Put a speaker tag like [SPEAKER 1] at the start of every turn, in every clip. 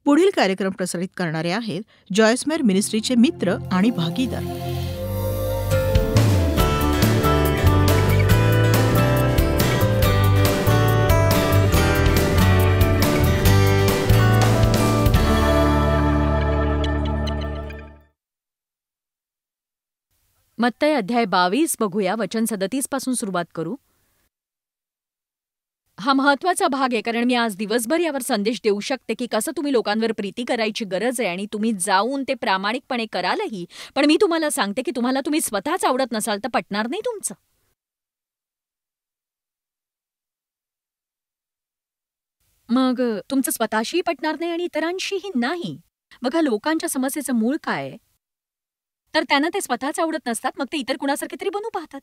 [SPEAKER 1] पुढील कार्यक्रम प्रसारित करणारे आहेत जॉयसमेर मिनिस्ट्रीचे मित्र आणि भागीदार.
[SPEAKER 2] मत्तई अध्याय 22 बघूया. वचन 37 पासून सुरुवात करू. हा महत्वाचा भाग आहे, कारण मी आज दिवसभर यावर संदेश देऊ शकते की कसं तुम्ही लोकांवर प्रीती करायची गरज आहे आणि तुम्ही जाऊन ते प्रामाणिकपणे करालही. पण मी तुम्हाला सांगते की तुम्ही स्वतःच आवडत नसाल तर पटणार नाही तुमचं. मग तुमचं स्वतःशीही पटणार नाही आणि इतरांशीही नाही. बघा, लोकांच्या समस्येचं मूळ काय आहे? तर त्यांना ते स्वतःच आवडत नसतात, मग ते इतर कुणासारखे तरी बनू पाहतात.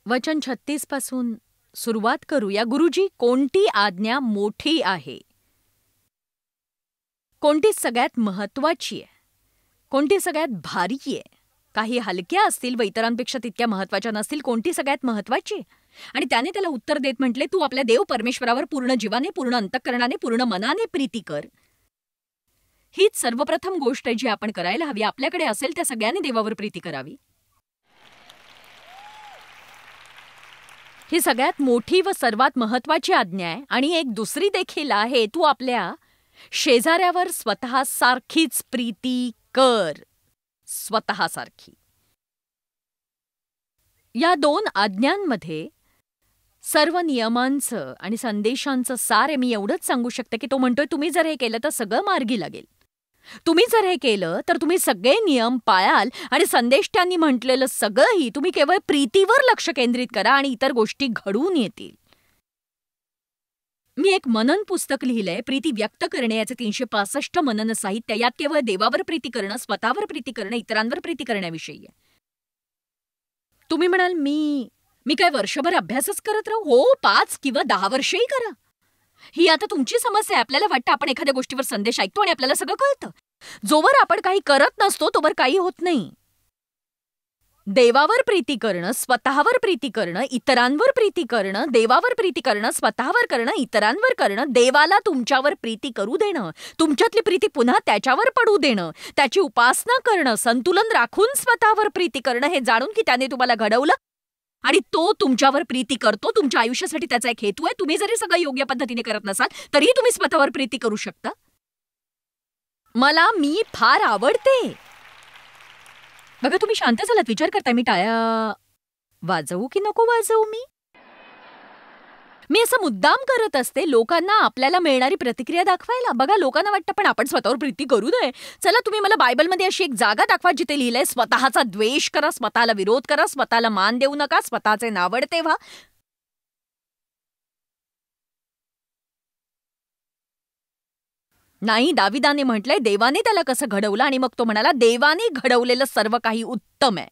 [SPEAKER 2] वचन 36 पासून सुरुवात करूया. गुरुजी, कोणती आज्ञा मोठी आहे? कोणती सगळ्यात महत्वाची आहे? कोणती सगळ्यात भारी आहे? काही हलक्या असतील व इतरांपेक्षा तितक्या महत्वाच्या नसतील. कोणती सगळ्यात महत्वाची आहे? आणि त्याने त्याला उत्तर देत म्हटले, तू आपल्या देव परमेश्वरावर पूर्ण जीवाने, पूर्ण अंतःकरणाने, पूर्ण मनाने प्रीती कर. हीच सर्वप्रथम गोष्ट आहे जी आपण करायला हवी. आपल्याकडे असेल त्या सगळ्यांनी देवावर प्रीती करावी. ही सगळ्यात मोठी व सर्वात महत्वाची आज्ञा आहे. आणि एक दुसरी देखील आहे, तू आपल्या शेजाऱ्यावर स्वतःसारखीच प्रीती कर. स्वतःसारखी. या 2 आज्ञांमध्ये सर्व नियमांचं आणि संदेशांचं सार आहे. मी एवढंच सांगू शकते की तो म्हणतोय, तुम्ही जर हे केलं तर सगळं मार्गी लागेल. तुम्ही जर हे केलं तर तुम्ही सगळे नियम पाळाल आणि संदेश त्यांनी म्हटलेलं सगळंही. तुम्ही केवळ प्रीतीवर लक्ष केंद्रित करा आणि इतर गोष्टी घडून येतील. मी एक मनन पुस्तक लिहिलंय, प्रीती व्यक्त करणे. याचे 365 मनन साहित्य. यात केवळ देवावर प्रीती करणं, स्वतःवर प्रीती करणं, इतरांवर प्रीती करण्याविषयी आहे. तुम्ही म्हणाल, मी काय वर्षभर अभ्यासच करत राहू? हो, 5 किंवा 10 वर्षही करा. ही आता तुमची समस्या आहे. आपल्याला वाटतं आपण एखाद्या गोष्टीवर संदेश ऐकतो आणि आपल्याला सगळं कळतं. जोवर आपण काही करत नसतो तोवर काही होत नाही. देवावर प्रीती करणं, स्वतःवर प्रीती करणं, इतरांवर प्रीती करणं, देवावर प्रीती करणं, स्वतःवर करणं, इतरांवर करणं, देवाला तुमच्यावर प्रीती करू देणं, तुमच्यातली प्रीती पुन्हा त्याच्यावर पडू देणं, त्याची उपासना करणं, संतुलन राखून स्वतःवर प्रीती करणं, हे जाणून की त्याने तुम्हाला घडवलं आणि तो तुमच्यावर प्रीती करतो. तुमच्या आयुष्यासाठी त्याचा एक हेतू आहे. तुम्ही जरी सगळं योग्य पद्धतीने करत नसाल तरीही तुम्ही स्वतःवर प्रीती करू शकता. मी फार आवडते. बघा, तुम्ही शांत झालात, विचार करताय मी टाळ्या वाजवू की नको वाजवू? मी असं मुद्दाम करत असते लोकांना आपल्याला मिळणारी प्रतिक्रिया दाखवायला. बघा, लोकांना वाटतं पण आपण स्वतःवर प्रीती करू नये. चला, तुम्ही मला बायबलमध्ये अशी एक जागा दाखवा जिथे लिहिलंय, स्वतःचा द्वेष करा, स्वतःला विरोध करा, स्वतःला मान देऊ नका, स्वतःचे नावडते व्हा. नाही, दाविदाने म्हटलंय देवाने त्याला कसं घडवलं आणि मग तो म्हणाला, देवाने घडवलेलं सर्व काही उत्तम आहे.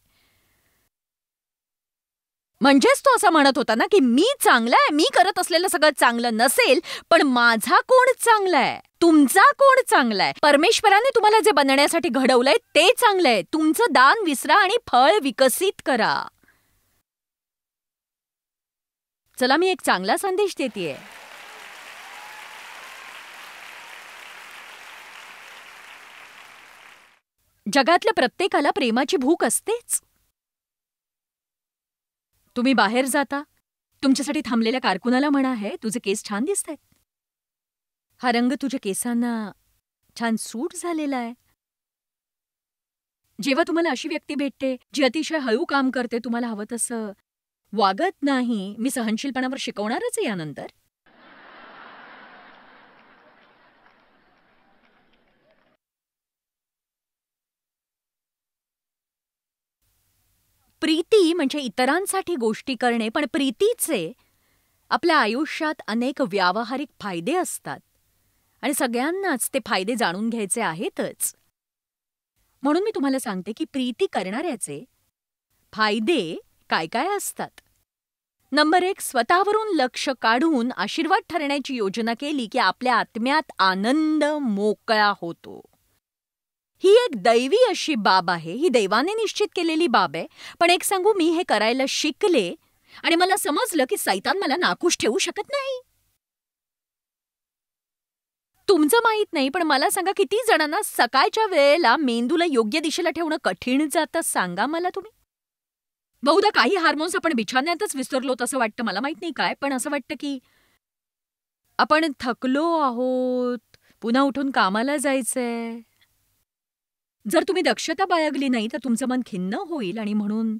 [SPEAKER 2] म्हणजेच तो असं म्हणत होता ना की मी चांगला आहे, मी करत असलेलं सगळं चांगलं नसेल, पण माझा कोण चांगला आहे, तुमचा कोण चांगला आहे. परमेश्वराने तुम्हाला जे बनण्यासाठी घडवलंय ते चांगलं आहे. तुमचं दान विसरा आणि फळ विकसित करा. चला, मी एक चांगला संदेश देतेय. जगातल्या प्रत्येकाला प्रेमाची भूक असतेच. तुम्ही बाहेर जाता, तुमच्यासाठी थांबलेल्या कारकुनाला म्हणा, है तुझे केस छान दिसतायत, हा रंग तुझ्या केसांना छान सूट झालेला आहे. जेव्हा तुम्हाला अशी व्यक्ती भेटते जी अतिशय हळू काम करते, तुम्हाला हवं तसं वागत नाही, मी सहनशीलपणावर शिकवणारच आहे यानंतर. प्रीती म्हणजे इतरांसाठी गोष्टी करणे, पण प्रीतीचे आपल्या आयुष्यात अनेक व्यावहारिक फायदे असतात आणि सगळ्यांनाच ते फायदे जाणून घ्यायचे आहेतच. म्हणून मी तुम्हाला सांगते की प्रीती करणाऱ्याचे फायदे काय काय असतात. नंबर 1, स्वतःवरून लक्ष काढून आशीर्वाद ठरण्याची योजना केली की आपल्या आत्म्यात आनंद मोकळा होतो. ही एक दैवी अशी बाब आहे, ही देवाने निश्चित केलेली बाब आहे. पण एक सांगू, मी हे करायला शिकले आणि मला समजलं की सैतान मला नाखुश ठेवू शकत नाही. तुमचं माहित नाही, पण मला सांगा, किती जणांना सकाळच्या वेळेला मेंदूला योग्य दिशेला ठेवणं कठीण जातं सांगा मला तुम्ही. बहुधा काही हार्मोन्स आपण बिछान्यातच विसरलो असं वाटतं, मला माहित नाही काय, पण असं वाटतं की आपण थकलो आहोत, पुन्हा उठून कामाला जायचंय. जर तुम्ही दक्षता बाळगली नाही तर तुमचं मन खिन्न होईल आणि म्हणून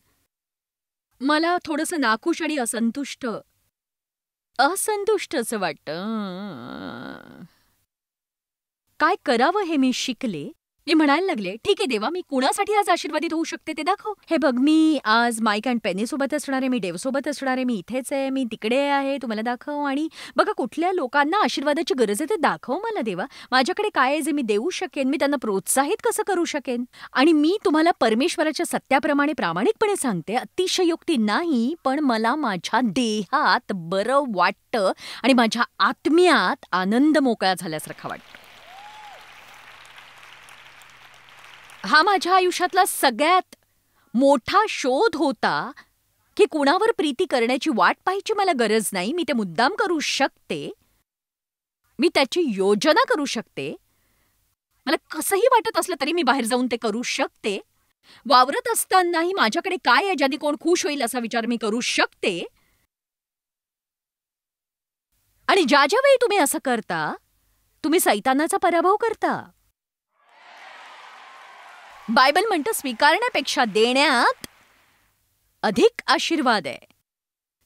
[SPEAKER 2] मला थोडंसं नाखुश आणि असंतुष्ट असं वाटतं. काय करावं हे मी शिकले. मी म्हणायला लागले, ठीक आहे देवा, मी कुणासाठी आज आशीर्वादित होऊ शकते ते दाखव. हे बघ, मी आज माईक अँड पेनी सोबत असणार आहे, मी देवसोबत असणार आहे, मी इथेच आहे, मी तिकडे आहे, तू मला दाखव. आणि बघा, कुठल्या लोकांना आशीर्वादाची गरज आहे ते दाखव मला देवा. माझ्याकडे काय आहे जे मी देऊ शकेन, मी त्यांना प्रोत्साहित कसं करू शकेन. आणि मी तुम्हाला परमेश्वराच्या सत्याप्रमाणे प्रामाणिकपणे सांगते, अतिशयोक्ती नाही, पण मला माझ्या देहात बरं वाटतं आणि माझ्या आत्म्यात आनंद मोकळा झाल्यासारखा वाटतं. हा माझ्या आयुष्यातला सगळ्यात मोठा शोध होता की कुणावर प्रीती करण्याची वाट पाहायची मला गरज नाही. मी ते मुद्दाम करू शकते, मी त्याची योजना करू शकते. मला कसंही वाटत असलं तरी मी बाहेर जाऊन ते करू शकते. वावरत असतानाही माझ्याकडे काय आहे ज्याने कोण खुश होईल असा विचार मी करू शकते. आणि ज्या ज्या वेळी तुम्ही असं करता, तुम्ही सैतानाचा पराभव करता. बायबल म्हणतं, स्वीकारण्यापेक्षा देण्यात अधिक आशीर्वाद आहे.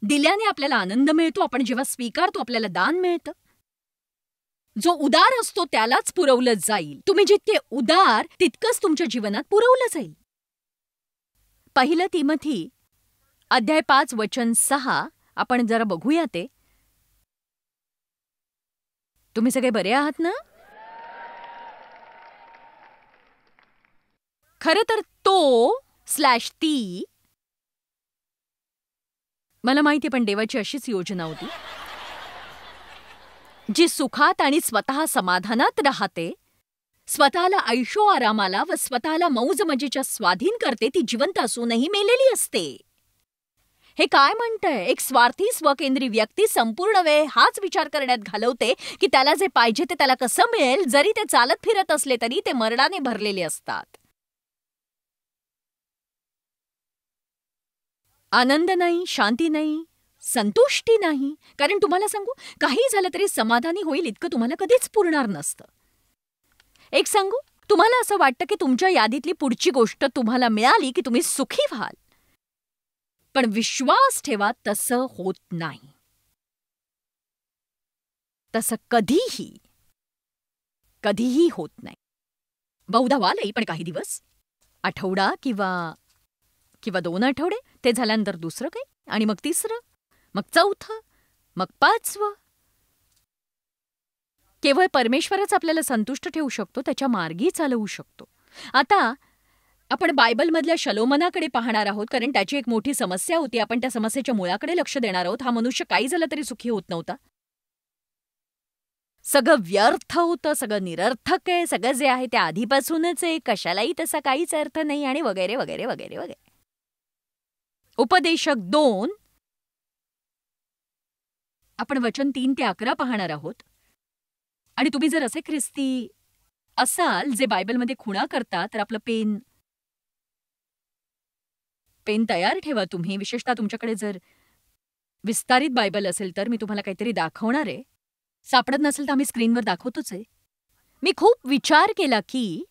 [SPEAKER 2] दिल्याने आपल्याला आनंद मिळतो, आपण जेव्हा स्वीकारतो आपल्याला दान मिळतं. जो उदार असतो त्यालाच पुरवलं जाईल. तुम्ही जितके उदार तितकंच तुमच्या जीवनात पुरवलं जाईल. 1 तिमोथी अध्याय 5 वचन 6 आपण जरा बघूया ते. तुम्ही सगळे बरे आहात ना? खरं तर ती मला माहिती, पण देवाची अशीच योजना होती, जी सुखात आणि स्वतः समाधानात राहते, स्वतःला ऐशो आरामाला व स्वतःला मौजमजेच्या स्वाधीन करते, ती जिवंत असूनही मेलेली असते. हे काय म्हणतंय? एक स्वार्थी स्वकेंद्री व्यक्ती संपूर्ण वेळ हाच विचार करण्यात घालवते की त्याला जे पाहिजे ते त्याला कसं मिळेल, जरी ते चालत फिरत असले तरी ते मरणाने भरलेले असतात. आनंद नाही, शांती नाही, संतुष्टी नाही. कारण तुम्हाला सांगू, काही झालं तरी समाधानी होईल इतकं तुम्हाला कधीच पुरणार नसतं. एक सांगू, तुम्हाला असं वाटतं की तुमच्या यादीतली पुढची गोष्ट तुम्हाला मिळाली की तुम्ही सुखी व्हाल, पण विश्वास ठेवा, तसं होत नाही. तसं कधीही होत नाही. बहुधा व्हालही, पण काही दिवस, आठवडा किंवा 2 आठवडे, ते झाल्यानंतर दुसरं काही, आणि मग तिसरं, मग चौथं, मग 5वं. केवळ परमेश्वरच आपल्याला संतुष्ट ठेवू शकतो, त्याच्या मार्गी चालवू शकतो. आता आपण बायबलमधल्या शलोमनाकडे पाहणार आहोत, कारण त्याची एक मोठी समस्या होती. आपण त्या समस्येच्या मुळाकडे लक्ष देणार आहोत. हा मनुष्य काही झालं तरी सुखी होत नव्हता. सगळं व्यर्थ होतं, सगळं निरर्थक आहे, सगळं जे आहे ते आधीपासूनच आहे, कशालाही तसा काहीच अर्थ नाही, आणि वगैरे वगैरे वगैरे वगैरे. उपदेशक 2 आपण वचन 3 ते 11 पाहणार आहोत. आणि तुम्ही जर असे ख्रिस्ती असाल जे बायबलमध्ये खुणा करता, तर आपलं पेन तयार ठेवा तुम्ही. विशेषतः तुमच्याकडे जर विस्तारित बायबल असेल तर मी तुम्हाला काहीतरी दाखवणार आहे. सापडत नसेल तर आम्ही स्क्रीनवर दाखवतोच आहे. मी खूप विचार केला की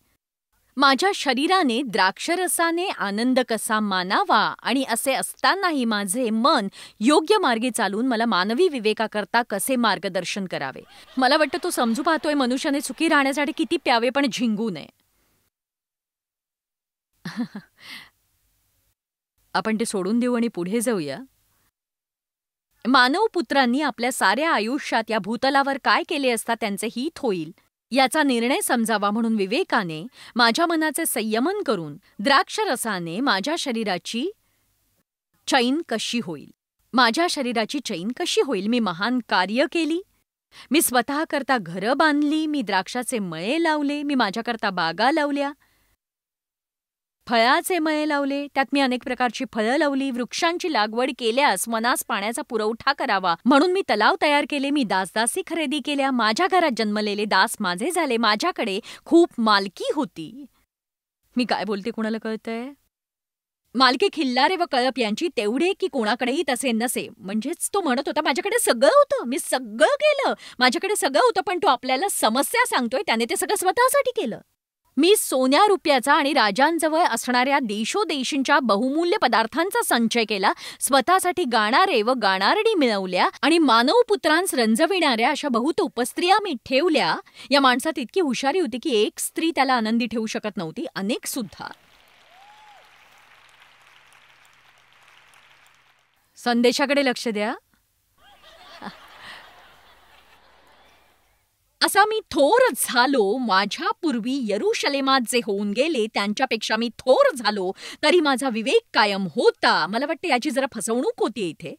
[SPEAKER 2] माझ्या शरीराने द्राक्षरसाने आनंद कसा मानावा, आणि असे असतानाही माझे मन योग्य मार्गे चालून मला मानवी विवेकाकरता कसे मार्गदर्शन करावे. मला वाटतं तो समजू पाहतोय मनुष्याने सुखी राहण्यासाठी किती प्यावे पण झिंगू नये. आपण ते सोडून देऊ आणि पुढे जाऊया. मानवपुत्रांनी आपल्या साऱ्या आयुष्यात या भूतलावर काय केले असता त्यांचे हित होईल याचा निर्णय समजावा म्हणून विवेकाने माझ्या मनाचे संयमन करून द्राक्षरसाने माझ्या शरीराची चैन कशी होईल. मी महान कार्य केली. मी स्वतःकरता घरं बांधली. मी द्राक्षाचे मळे लावले. मी माझ्याकरता बागा लावल्या. फळाचे मळे लावले, त्यात मी अनेक प्रकारची फळं लावली. वृक्षांची लागवड केल्यास मनास पाण्याचा पुरवठा करावा म्हणून मी तलाव तयार केले. मी दासदासी खरेदी केल्या. माझ्या घरात जन्मलेले दास माझे झाले. माझ्याकडे खूप मालकी होती. मी काय बोलते कोणाला कळतंय? मालकी खिल्लारे व कळप यांची तेवढे की कोणाकडेही तसे नसे. म्हणजेच तो म्हणत होता माझ्याकडे सगळं होतं, मी सगळं केलं, माझ्याकडे सगळं होतं, पण तो आपल्याला समस्या सांगतोय त्याने ते सगळं स्वतःसाठी केलं. मी सोन्या रुपयाचा आणि राजांजवळ असणाऱ्या देशोदेशींच्या बहुमूल्य पदार्थांचा संचय केला. स्वतःसाठी गाणारे व गाणारडी मिळवल्या आणि मानवपुत्रांस रंजविणाऱ्या अशा बहुत उपस्त्रिया मी ठेवल्या. या माणसात इतकी हुशारी होती की एक स्त्री त्याला आनंदी ठेवू शकत नव्हती, अनेक सुद्धा. संदेशाकडे लक्ष द्या. असा मी थोर झालो. माझ्या पूर्वी यरुशलेमात जे होऊन गेले त्यांच्यापेक्षा मी थोर झालो, तरी माझा विवेक कायम होता. मला वाटतं याची जरा फसवणूक होती इथे.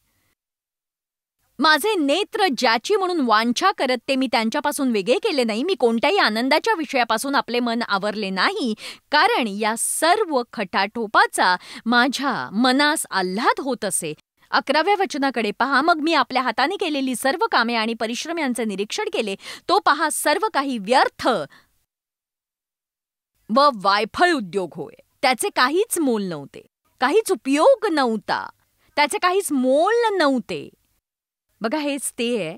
[SPEAKER 2] माझे नेत्र ज्याची म्हणून वांछा करत ते मी त्यांच्यापासून वेगळे केले नाही. मी कोणत्याही आनंदाच्या विषयापासून आपले मन आवरले नाही, कारण या सर्व खटाटोपाचा माझ्या मनास आल्हाद होत असे. 11व्या वचनाकडे पहा. मग मी आपल्या हाताने केलेली सर्व कामे आणि परिश्रम यांचे निरीक्षण केले. तो पहा सर्व काही व्यर्थ व वायफळ उद्योग होय. त्याचे काहीच मोल नव्हते, काहीच उपयोग नव्हता, त्याचे काहीच मोल नव्हते. बघा हेच ते आहे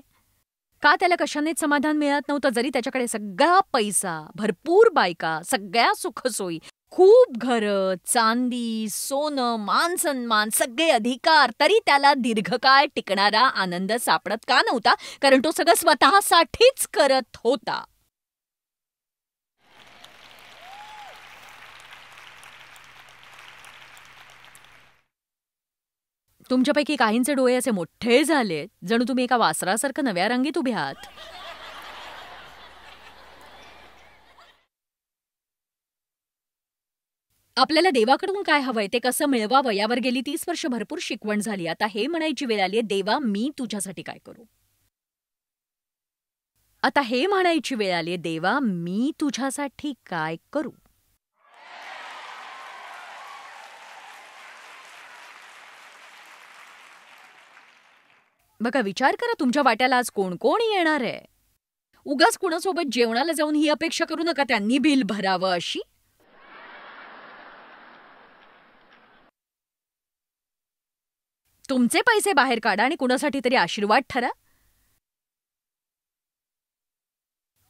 [SPEAKER 2] का त्याला कशानेच समाधान मिळत नव्हतं. जरी त्याच्याकडे सगळा पैसा, भरपूर बायका, सगळ्या सुखसोयी, खूप घरं, चांदी, सोनं, मान सन्मान, सगळे अधिकार, तरी त्याला दीर्घकाळ टिकणारा आनंद सापडत का नव्हता? कारण तो सगळं स्वतःसाठीच करत होता. तुमच्यापैकी काहींचे डोळे असे मोठे झालेत जणू तुम्ही एका वासरासारखं नव्या रंगीत उभे आहात. आपल्याला देवाकडून काय हवंय, ते कसं मिळवावं, यावर गेली 30 वर्ष भरपूर शिकवण झाली. आता हे म्हणायची वेळ आलीये, देवा मी तुझ्यासाठी काय करू? आता हे म्हणायची वेळ आलीये, देवा मी तुझ्यासाठी काय करू? बघा विचार करा, तुमच्या वाट्याला आज कोण कोण येणार आहे. उगाच कुणासोबत जेवणाला जाऊन ही अपेक्षा करू नका त्यांनी बिल भरावं अशी. तुमचे पैसे बाहेर काढा आणि कुणासाठी तरी आशीर्वाद ठरा.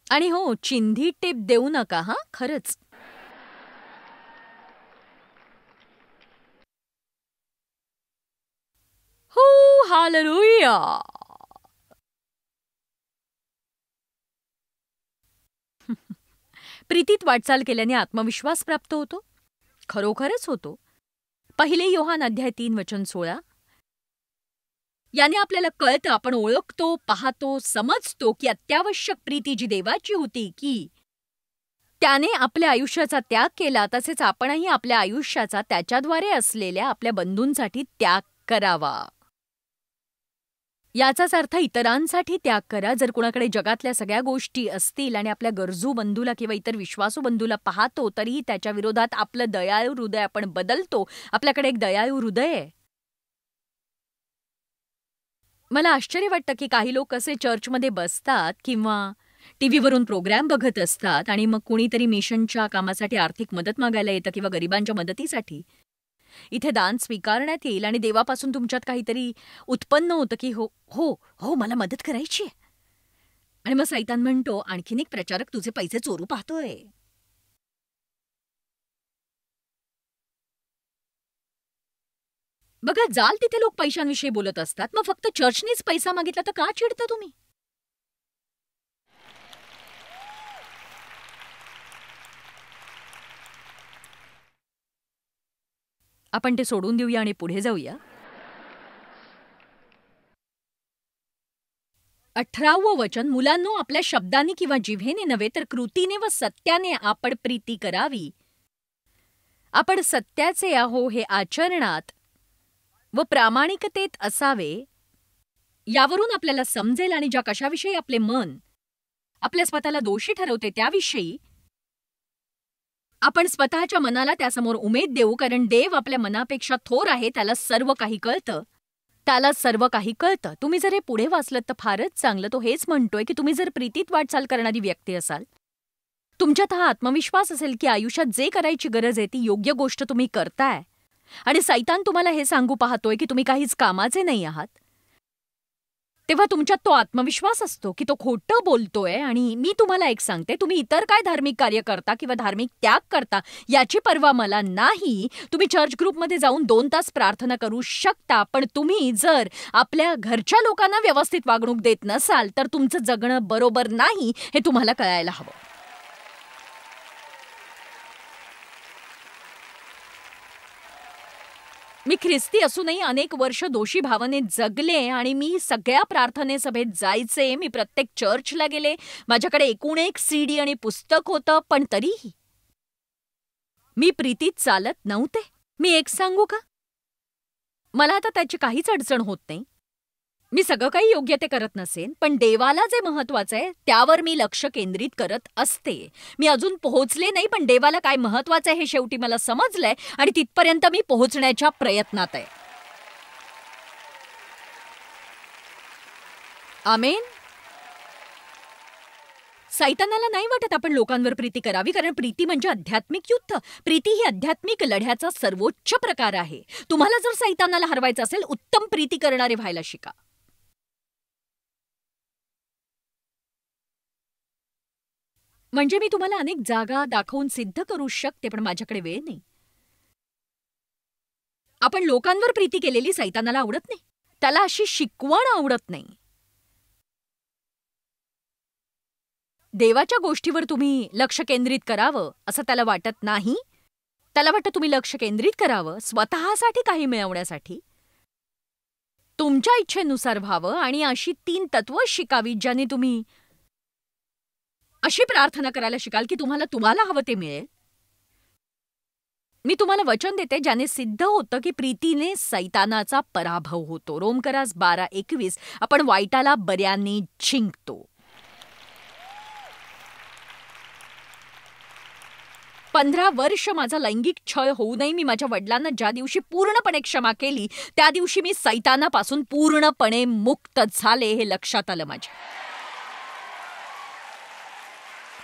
[SPEAKER 2] आणि हो, चिंधी टिप देऊ नका हा, खरंच. हो, हालेलुया. प्रीतीत वाटचाल केल्याने आत्मविश्वास प्राप्त होतो, खरोखरच होतो. 1 योहान अध्याय 3 वचन 16. याने आपल्याला कळतं, आपण ओळखतो, पाहतो, समजतो की अत्यावश्यक प्रीती जी देवाची होती की त्याने आपल्या आयुष्याचा त्याग केला, तसेच आपणही आपल्या आयुष्याचा त्याच्याद्वारे असलेल्या आपल्या बंधूंसाठी त्याग करावा. याचाच अर्थ इतरांसाठी त्याग करा. जर कुणाकडे जगातल्या सगळ्या गोष्टी असतील आणि आपल्या गरजू बंधूला किंवा इतर विश्वासू बंधूला पाहतो, तरीही त्याच्या विरोधात आपलं दयाळू हृदय आपण बदलतो. आपल्याकडे एक दयाळू हृदय आहे. मला आश्चर्य वाटतं की काही लोक कसे चर्चमध्ये बसतात किंवा टीव्हीवरून प्रोग्राम बघत असतात आणि मग कुणीतरी मिशनच्या कामासाठी आर्थिक मदत मागायला येतं किंवा गरिबांच्या मदतीसाठी. इथे दान स्वीकारण्यात येईल आणि देवापासून तुमच्यात काहीतरी उत्पन्न होतं की हो हो हो मला मदत करायची आहे. आणि मग सैतान म्हणतो, आणखीन एक प्रचारक तुझे पैसे चोरू पाहतोय. बघा, जाल तिथे लोक पैशांविषयी बोलत असतात, मग फक्त चर्चनीच पैसा मागितला तर का चिडता तुम्ही? आपण ते सोडून देऊया आणि पुढे जाऊया. 18वं वचन. मुलांनो, आपल्या शब्दांनी किंवा जिव्हेने नव्हे तर कृतीने व सत्याने आपण प्रीती करावी. आपण सत्याचे आहो हे आचरणात व प्रामाणिकतेत असावे. यावरून आपल्याला समजेल आणि ज्या कशाविषयी आपले मन आपल्या स्वतःला दोषी ठरवते त्याविषयी आपण स्वतःच्या मनाला त्यासमोर उमेद देऊ, कारण देव आपल्या मनापेक्षा थोर आहे. त्याला सर्व काही कळतं. तुम्ही जर हे पुढे वाचलत तर फारच चांगलं. तो हेच म्हणतोय की तुम्ही जर प्रीतीत वाटचाल करणारी व्यक्ती असाल, तुमच्यात हा आत्मविश्वास असेल की आयुष्यात जे करायची गरज आहे ती योग्य गोष्ट तुम्ही करताय, आणि सैतान तुम्हाला हे सांगू पाहतोय की तुम्ही काहीच कामाचे नाही आहात, तेव्हा तुमच्यात तो आत्मविश्वास असतो की तो खोटं बोलतोय. आणि मी तुम्हाला एक सांगते, तुम्ही इतर काय धार्मिक कार्य करता किंवा धार्मिक त्याग करता याची पर्वा मला नाही. तुम्ही चर्च ग्रुपमध्ये जाऊन 2 तास प्रार्थना करू शकता, पण तुम्ही जर आपल्या घरच्या लोकांना व्यवस्थित वागणूक देत नसाल तर तुमचं जगणं बरोबर नाही हे तुम्हाला कळायला हवं. मी ख्रिस्ती असूनही अनेक वर्ष दोषी भावनेत जगले आणि मी सगळ्या प्रार्थने सभेत जायचे. मी प्रत्येक चर्चला गेले. माझ्याकडे एकूण एक CD आणि पुस्तक होतं, पण तरीही मी प्रीतीत चालत नव्हते. मी एक सांगू का, मला आता त्याची काहीच अडचण होत नाही. मी सगळं काही योग्य ते करत नसेन, पण देवाला जे महत्वाचं आहे त्यावर मी लक्ष केंद्रित करत असते. मी अजून पोहोचले नाही, पण देवाला काय महत्वाचं आहे हे शेवटी मला समजलंय आणि तिथपर्यंत मी पोहोचण्याच्या प्रयत्नात आहे. आमेन. सैतानाला नाही वाटत आपण लोकांवर प्रीती करावी, कारण प्रीती म्हणजे आध्यात्मिक युद्ध. प्रीती ही आध्यात्मिक लढ्याचा सर्वोच्च प्रकार आहे. तुम्हाला जर सैतानाला हरवायचं असेल, उत्तम प्रीती करणारे व्हायला शिका. म्हणजे मी तुम्हाला अनेक जागा दाखवून सिद्ध करू शकते, पण माझ्याकडे वेळ नाही. आपण लोकांवर प्रीती केलेली सैतानाला आवडत नाही. त्याला अशी शिकवण आवडत नाही. देवाच्या गोष्टीवर तुम्ही लक्ष केंद्रित करावं असं त्याला वाटत नाही. त्याला वाटतं तुम्ही लक्ष केंद्रित करावं स्वतःसाठी काही मिळवण्यासाठी, तुमच्या इच्छेनुसार व्हावं आणि अशी 3 तत्वं शिकावी ज्याने तुम्ही अशी प्रार्थना करायला शिकाल की तुम्हाला हवं ते मिळेल. मी तुम्हाला वचन देते ज्याने सिद्ध होतं की प्रीतीने सैतानाचा पराभव होतो. रोमकरास 12:21. आपण वाईटाला बऱ्याने जिंकतो. 15 वर्ष माझा लैंगिक छळ होऊ नये, मी माझ्या वडिलांना ज्या दिवशी पूर्णपणे क्षमा केली त्या दिवशी मी सैतानापासून पूर्णपणे मुक्त झाले हे लक्षात आलं माझ्या.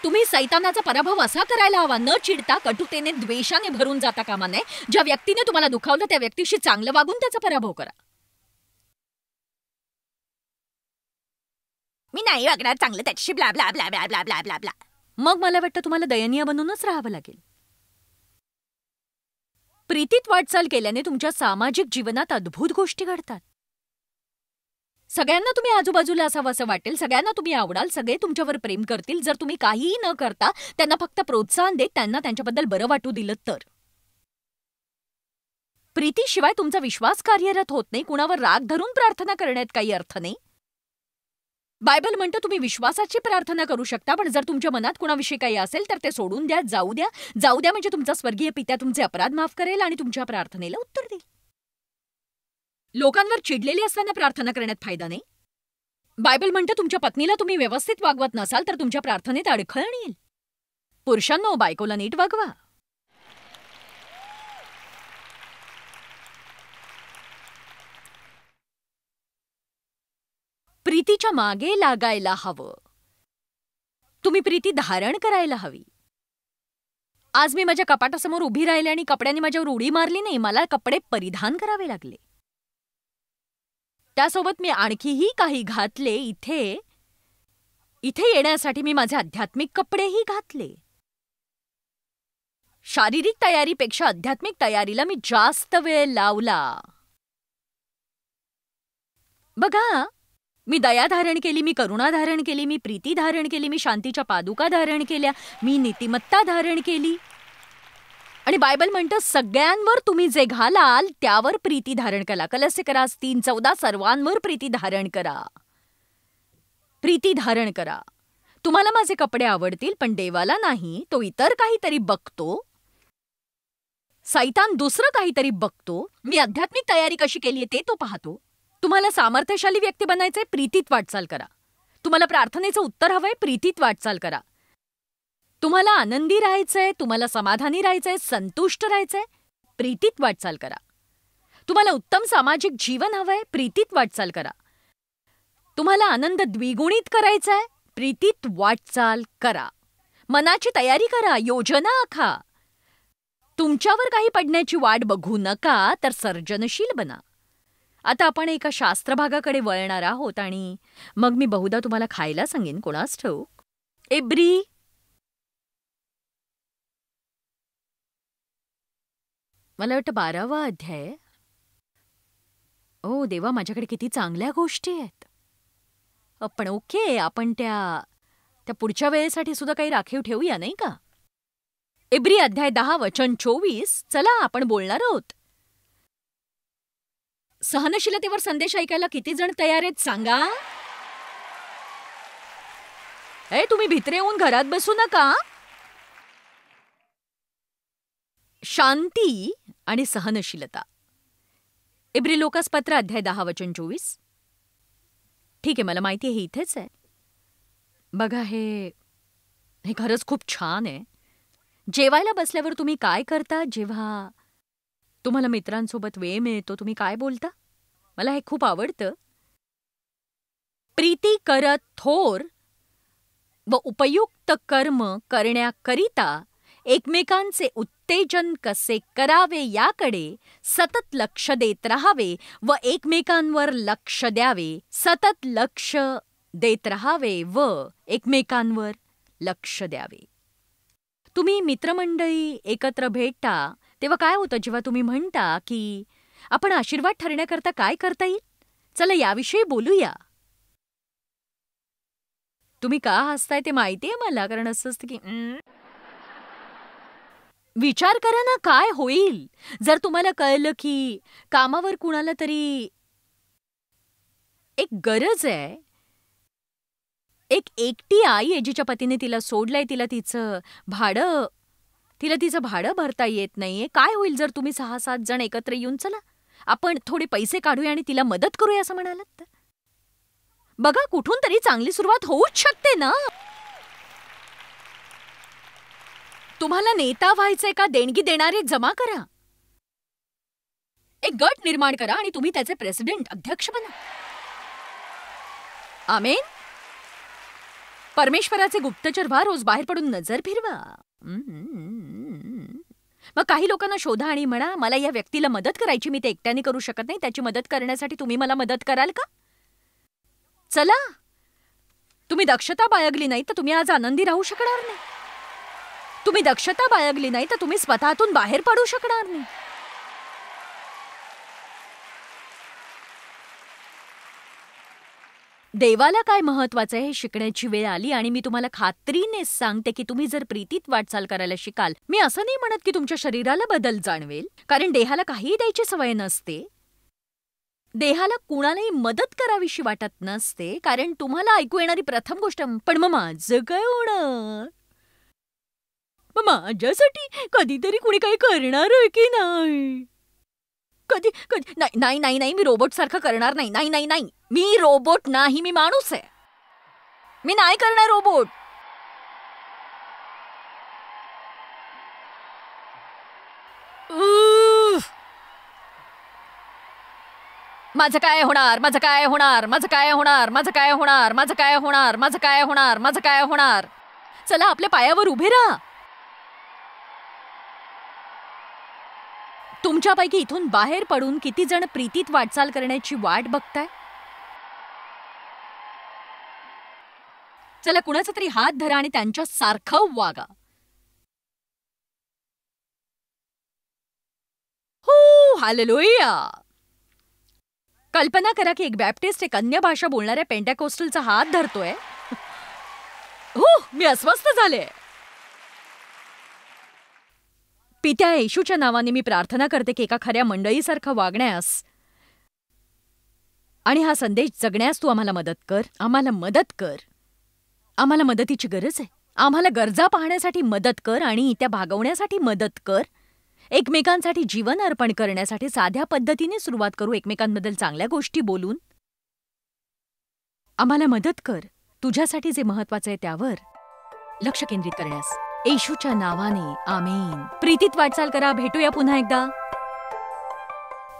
[SPEAKER 2] तुम्ही सैतानाचा पराभव असा करायला हवा, न चिडता, कटुतेने, द्वेषाने भरून जाता कामा नये. ज्या व्यक्तीने तुम्हाला दुखावलं त्या व्यक्तीशी चांगलं वागून त्याचा पराभव करा. मी नाही वागणार चांगलं त्याच्याशी, blah blah blah blah blah blah blah blah. मग मला वाटतं तुम्हाला दयनीय बनूनच राहावं लागेल. प्रीतीत वाटचाल केल्याने तुमच्या सामाजिक जीवनात अद्भुत गोष्टी घडतात. सगळ्यांना तुम्ही आजूबाजूला असावं असं वाटेल, सगळ्यांना तुम्ही आवडाल, सगळे तुमच्यावर प्रेम करतील जर तुम्ही काहीही न करता त्यांना फक्त प्रोत्साहन देत त्यांना त्यांच्याबद्दल बरं वाटू दिलं तर. प्रीतीशिवाय तुमचा विश्वास कार्यरत होत नाही. कुणावर राग धरून प्रार्थना करण्यात काही अर्थ नाही. बायबल म्हणतं तुम्ही विश्वासाची प्रार्थना करू शकता, पण जर तुमच्या मनात कुणाविषयी काही असेल तर ते सोडून द्या, जाऊ द्या. जाऊ द्या म्हणजे तुमचा स्वर्गीय पिता तुमचे अपराध माफ करेल आणि तुमच्या प्रार्थनेला उत्तर देईल. लोकांवर चिडलेले असताना प्रार्थना करण्यात फायदा नाही. बायबल म्हणतं तुमच्या पत्नीला तुम्ही व्यवस्थित वागवत नसाल तर तुमच्या प्रार्थनेत अडखळण येईल. पुरुषांनो, बायकोला नीट वागवा. प्रीतीच्या मागे लागायला हवं. तुम्ही प्रीती धारण करायला हवी. आज मी माझ्या कपाटासमोर उभी राहिले आणि कपड्यांनी माझ्यावर उडी मारली नाही, मला कपडे परिधान करावे लागले. त्यासोबत मी आणखीही काही घातले. इथे येण्यासाठी मी माझे आध्यात्मिक कपडेही घातले. शारीरिक तयारीपेक्षा आध्यात्मिक तयारीला मी जास्त वेळ लावला. बघा, मी दया धारण केली, मी करुणा धारण केली, मी प्रीती धारण केली, मी शांतीच्या पादुका धारण केल्या, मी नीतिमत्ता धारण केली. आणि बायबल म्हणतं सगळ्यांवर तुम्ही जे घालाल त्यावर प्रीती धारण करा. कलस्सेकरास 3:14 सर्वांवर प्रीती धारण करा. प्रीती धारण करा. तुम्हाला माझे कपडे आवडतील, पण देवाला नाही. तो इतर काहीतरी बघतो. सैतान दुसरं काहीतरी बघतो. मी आध्यात्मिक तयारी कशी केली ते तो पाहतो. तुम्हाला सामर्थ्यशाली व्यक्ती बनायचंय, प्रीतीत वाटचाल करा. तुम्हाला प्रार्थनेचं उत्तर हवंय, प्रीतीत वाटचाल करा. तुम्हाला आनंदी राहायचंय, तुम्हाला समाधानी राहायचंय, संतुष्ट राहायचंय, प्रीतीत वाटचाल करा. तुम्हाला उत्तम सामाजिक जीवन हवंय, प्रीतीत वाटचाल करा. तुम्हाला आनंद द्विगुणित करायचाय, प्रीतीत वाटचाल करा. मनाची तयारी करा, योजना आखा. तुमच्यावर काही पडण्याची वाट बघू नका, तर सर्जनशील बना. आता आपण एका शास्त्रभागाकडे वळणार आहोत आणि मग मी बहुधा तुम्हाला खायला सांगेन, कोणास ठाऊक. एब्री मला वाटतं 12वा अध्याय. ओ देवा, माझ्याकडे किती चांगल्या गोष्टी आहेत. पण ओके, आपण त्या पुढच्या वेळेसाठी सुद्धा काही राखीव ठेवूया, नाही का? एब्री अध्याय 10 वचन 24. चला, आपण बोलणार आहोत. सहनशीलतेवर संदेश ऐकायला किती जण तयार आहेत सांगा. तुम्ही भित्रे येऊन घरात बसू नका. शांती आणि सहनशीलता. इब्री लोकास पत्र अध्याय 10 वचन 24. ठीक आहे, मला माहिती आहे हे इथेच आहे. बघा, हे खरंच खूप छान आहे. जेवायला बसल्यावर तुम्ही काय करता? जेव्हा तुम्हाला मित्रांसोबत वेळ मिळतो, तुम्ही काय बोलता? मला हे खूप आवडतं. प्रीती करत थोर व उपयुक्त कर्म करण्याकरिता एकमेकांचे उत्तेजन कसे करावे याकडे सतत लक्ष देत राहावे व एकमेकांवर लक्ष द्यावे. सतत लक्ष देत राहावे व एकमेकांवर लक्ष द्यावे. तुम्ही मित्रमंडळी एकत्र भेटता तेव्हा काय होतं? जेव्हा तुम्ही म्हणता की आपण आशीर्वाद ठरण्याकरता काय करता येईल, चला याविषयी बोलूया. तुम्ही का हसताय ते माहितीये मला, कारण असं असतं की विचार करा ना, काय होईल जर तुम्हाला कळलं की कामावर कुणाला तरी एक गरज आहे. एक एकटी आई आहे जिच्या पतीने तिला सोडलंय, तिला तिचं भाडं भरता येत नाहीये. काय होईल जर तुम्ही 6-7 जण एकत्र येऊन चला आपण थोडे पैसे काढूया आणि तिला मदत करूया असं म्हणालात तर? बघा, कुठून तरी चांगली सुरुवात होऊच शकते ना. तुम्हाला नेता व्हायचंय का? देणगी देणारे जमा करा. एक गट निर्माण करा आणि तुम्ही त्याचे प्रेसिडेंट, अध्यक्ष बना. आमेन. परमेश्वराचे गुप्तचर व्हा. रोज बाहेर पडून नजर फिरवा. मग काही लोकांना शोधा आणि म्हणा, मला या व्यक्तीला मदत करायची, मी ते एकट्याने करू शकत नाही, त्याची मदत करण्यासाठी तुम्ही मला मदत कराल का? चला. तुम्ही दक्षता बाळगली नाही तर तुम्ही आज आनंदी राहू शकणार नाही. तुम्ही दक्षता बाळगली नाही तर तुम्ही स्वतःतून बाहेर पडू शकणार नाही. देवाला काय महत्वाचं आहे हे शिकण्याची वेळ आली आणि मी तुम्हाला खात्रीने सांगते की तुम्ही जर प्रीतीत वाटचाल करायला शिकाल. मी असं नाही म्हणत की तुमच्या शरीराला बदल जाणवेल, कारण देहाला काहीही द्यायची सवय नसते. देहाला कुणालाही मदत करावीशी वाटत नसते, कारण तुम्हाला ऐकू येणारी प्रथम गोष्ट, पण मग माझं काय होणार? मग माझ्यासाठी कधीतरी कुणी काही करणार आहे की नाही? कधी कधी नाही नाही नाही नाही, मी रोबोट सारखं करणार नाही. नाही नाही नाही, मी रोबोट नाही, मी माणूस आहे. मी नाही करणार रोबोट. माझं काय होणार? माझं काय होणार? माझं काय होणार? माझं काय होणार? माझं काय होणार? माझं काय होणार? माझं काय होणार? चला, आपल्या पायावर उभे राहा. तुमच्यापैकी इथून बाहेर पडून किती जण प्रीतीत वाटचाल करण्याची वाट बघताय? चला, कुणाचा तरी हात धरा आणि त्यांच्या सारखं वागा. हो, हालेलुया. कल्पना करा की एक बॅप्टिस्ट एक अन्य भाषा बोलणाऱ्या पेंटाकोस्टलचा हात धरतोय. हो, मी अस्वस्थ झाले. पित्या येशूच्या नावाने मी प्रार्थना करते की एका खऱ्या मंडळीसारखं वागण्यास आणि हा संदेश जगण्यास तू आम्हाला मदत कर. आम्हाला मदत कर. आम्हाला मदतीची गरज आहे. आम्हाला गरजा पाहण्यासाठी मदत कर आणि त्या भागवण्यासाठी मदत कर. एकमेकांसाठी जीवन अर्पण करण्यासाठी साध्या पद्धतीने सुरुवात करू, एकमेकांबद्दल चांगल्या गोष्टी बोलून. आम्हाला मदत कर तुझ्यासाठी जे महत्वाचं आहे त्यावर लक्ष केंद्रित करण्यास. येशूच्या नावाने आमेन. प्रीतीत वाटचाल करा. भेटूया पुन्हा एकदा.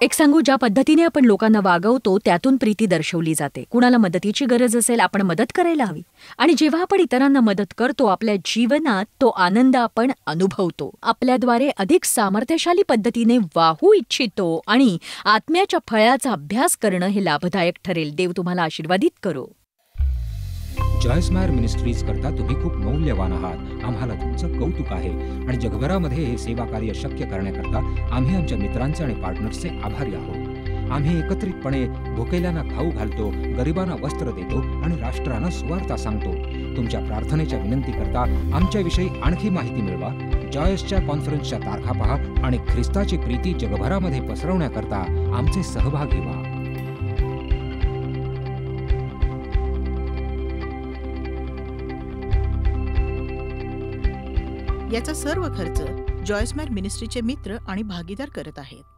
[SPEAKER 2] एक सांगू, ज्या पद्धतीने आपण लोकांना वागवतो त्यातून प्रीती दर्शवली जाते. कुणाला मदतीची गरज असेल, आपण मदत करायला हवी. आणि जेव्हा आपण इतरांना मदत करतो, आपल्या जीवनात तो आनंद आपण अनुभवतो. आपल्याद्वारे अधिक सामर्थ्यशाली पद्धतीने वाहू इच्छितो आणि आत्म्याच्या फळाचा अभ्यास करणं हे लाभदायक ठरेल. देव तुम्हाला आशीर्वादित करो.
[SPEAKER 3] जॉयस मायर मिनिस्ट्रीज करता तुम्ही खूप मौल्यवान आहात. आम्हाला तुमचं कौतुक आहे आणि जगभरामध्ये हे सेवा कार्य शक्य करण्याकरता आम्ही आमच्या मित्रांचे आणि पार्टनर्सचे आभारी आहोत. आम्ही एकत्रितपणे भुकेल्यांना खाऊ घालतो, गरिबांना वस्त्र देतो आणि राष्ट्रांना सुवार्ता सांगतो. तुमच्या प्रार्थनेच्या विनंती करता आमच्याविषयी आणखी माहिती मिळवा. जॉयसच्या कॉन्फरन्सच्या तारखा पहा आणि ख्रिस्ताची प्रीती जगभरामध्ये पसरवण्याकरता आमचे सहभागी व्हा.
[SPEAKER 1] याचा सर्व खर्च जॉयस मायर मिनिस्ट्रीचे मित्र आणि भागीदार करत आहेत.